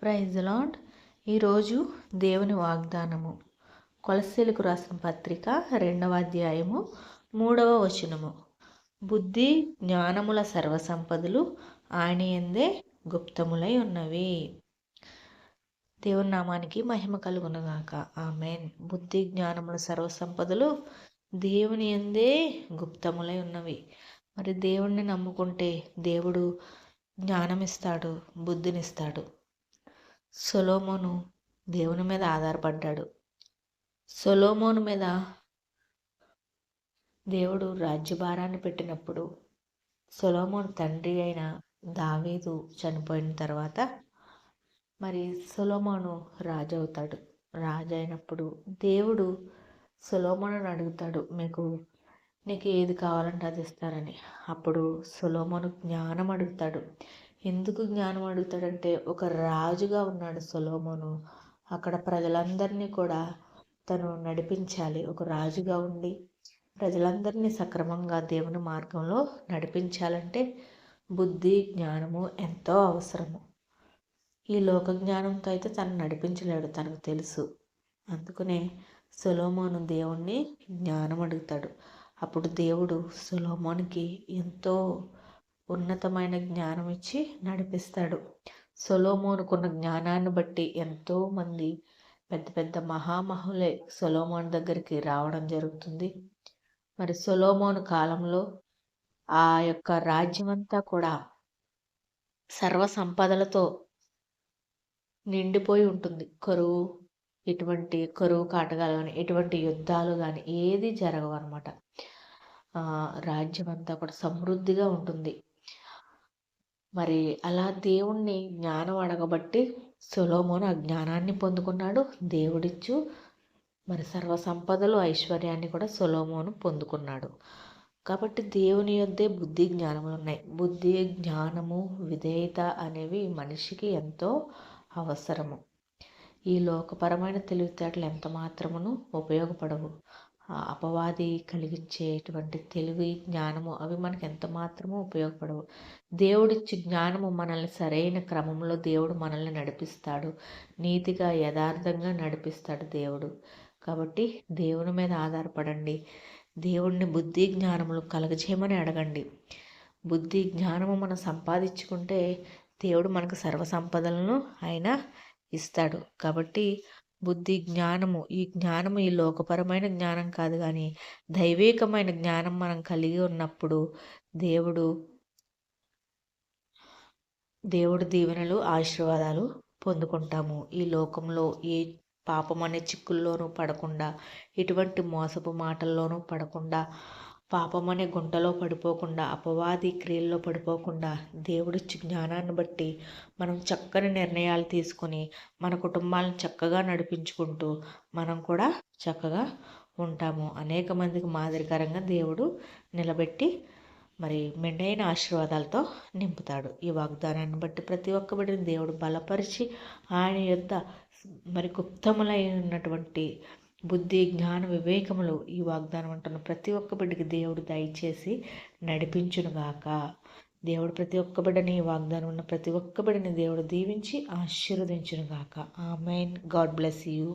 Praise the lord. ఈరోజు దేవుని వాగ్దానము కొలస్సీలకు రాసిన పత్రిక 2వ అధ్యాయము 3వ వచనము. బుద్ధి జ్ఞానముల సర్వసంపదలు ఆయన యందే గుప్తములై ఉన్నవి. దేవుని నామానికి మహిమ కలుగునుగాక. ఆమేన్. బుద్ధి జ్ఞానముల సర్వసంపదలు దేవుని యందే గుప్తములై ఉన్నవి. మరి దేవుణ్ణి నమ్ముకుంటే దేవుడు జ్ఞానమిస్తాడు, బుద్ధినిస్తాడు. సొలొమోను దేవుని మీద ఆధారపడ్డాడు. సొలొమోను మీద దేవుడు రాజ్యభారాన్ని పెట్టినప్పుడు సొలొమోను తండ్రి అయిన దావీదు చనిపోయిన తర్వాత మరి సొలొమోను రాజు అవుతాడు. రాజు అయినప్పుడు దేవుడు సొలొమోనుని అడుగుతాడు, నీకు ఏది కావాలంటే అది ఇస్తానని. అప్పుడు సొలొమోను జ్ఞానం అడుగుతాడు. ఎందుకు జ్ఞానం అడుగుతాడంటే, ఒక రాజుగా ఉన్నాడు సొలొమోను. అక్కడ ప్రజలందరినీ కూడా తను నడిపించాలి. ఒక రాజుగా ఉండి ప్రజలందరినీ సక్రమంగా దేవుని మార్గంలో నడిపించాలంటే బుద్ధి జ్ఞానము ఎంతో అవసరము. ఈ లోక జ్ఞానంతో అయితే తను నడిపించలేడు, తనకు తెలుసు. అందుకనే సొలొమోను దేవుణ్ణి జ్ఞానం అడుగుతాడు. అప్పుడు దేవుడు సొలొమోనుకి ఎంతో ఉన్నతమైన జ్ఞానం ఇచ్చి నడిపిస్తాడు. సొలొమోనుకున్న జ్ఞానాన్ని బట్టి ఎంతోమంది పెద్ద పెద్ద మహామహులే సొలొమోను దగ్గరికి రావడం జరుగుతుంది. మరి సొలొమోను కాలంలో ఆ యొక్క రాజ్యమంతా కూడా సర్వ సంపదలతో నిండిపోయి ఉంటుంది. ఇటువంటి కరువు కాటకాలు కానీ, ఎటువంటి యుద్ధాలు కానీ ఏది జరగవు అన్నమాట. రాజ్యం అంతా కూడా సమృద్ధిగా ఉంటుంది. మరి అలా దేవుణ్ణి జ్ఞానం అడగబట్టి సొలొమోను ఆ జ్ఞానాన్ని పొందుకున్నాడు. దేవుడిచ్చు మరి సర్వ సంపదలు ఐశ్వర్యాన్ని కూడా సొలొమోను పొందుకున్నాడు. కాబట్టి దేవుని యొద్దే బుద్ధి జ్ఞానములు ఉన్నాయి. బుద్ధి జ్ఞానము విధేయత అనేవి మనిషికి ఎంతో అవసరము. ఈ లోకపరమైన తెలివితేటలు ఎంత మాత్రమును ఉపయోగపడవు. అపవాది కలిగించేటువంటి తెలివి జ్ఞానము అవి మనకు ఎంత మాత్రమూ ఉపయోగపడవు. దేవుడిచ్చి జ్ఞానము మనల్ని సరైన క్రమంలో దేవుడు మనల్ని నడిపిస్తాడు. నీతిగా యథార్థంగా నడిపిస్తాడు దేవుడు. కాబట్టి దేవుని మీద ఆధారపడండి. దేవుడిని బుద్ధి జ్ఞానములు కలగజేయమని అడగండి. బుద్ధి జ్ఞానము మనం సంపాదించుకుంటే దేవుడు మనకు సర్వ సంపదలను ఆయన ఇస్తాడు. కాబట్టి బుద్ధి జ్ఞానము, ఈ జ్ఞానము ఈ లోకపరమైన జ్ఞానం కాదు, కానీ దైవికమైన జ్ఞానం మనం కలిగి ఉన్నప్పుడు దేవుడు దీవెనలు ఆశీర్వాదాలు పొందుకుంటాము. ఈ లోకంలో ఏ పాపం అనే చిక్కుల్లోనూ పడకుండా, ఇటువంటి మోసపు మాటల్లోనూ పడకుండా, పాపం అనే గుంటలో పడిపోకుండా, అపవాది క్రియల్లో పడిపోకుండా దేవుడిచ్చి జ్ఞానాన్ని బట్టి మనం చక్కని నిర్ణయాలు తీసుకొని మన కుటుంబాలను చక్కగా నడిపించుకుంటూ మనం కూడా చక్కగా ఉంటాము. అనేక మందికి మాదిరికరంగా దేవుడు నిలబెట్టి మరి మెండైన ఆశీర్వాదాలతో నింపుతాడు. ఈ వాగ్దానాన్ని బట్టి ప్రతి ఒక్క బిడ్డని దేవుడు బలపరిచి ఆయన యొద్ద మరి గుప్తములై ఉన్నటువంటి బుద్ధి జ్ఞాన వివేకములు ఈ వాగ్దానం అంటున్న ప్రతి ఒక్క బిడ్డకి దేవుడు దయచేసి నడిపించునుగాక. దేవుడు ప్రతి ఒక్క బిడ్డని, వాగ్దానం ఉన్న ప్రతి ఒక్క బిడ్డని దేవుడు దీవించి ఆశీర్వదించునుగాక. ఆమెన్. God bless you.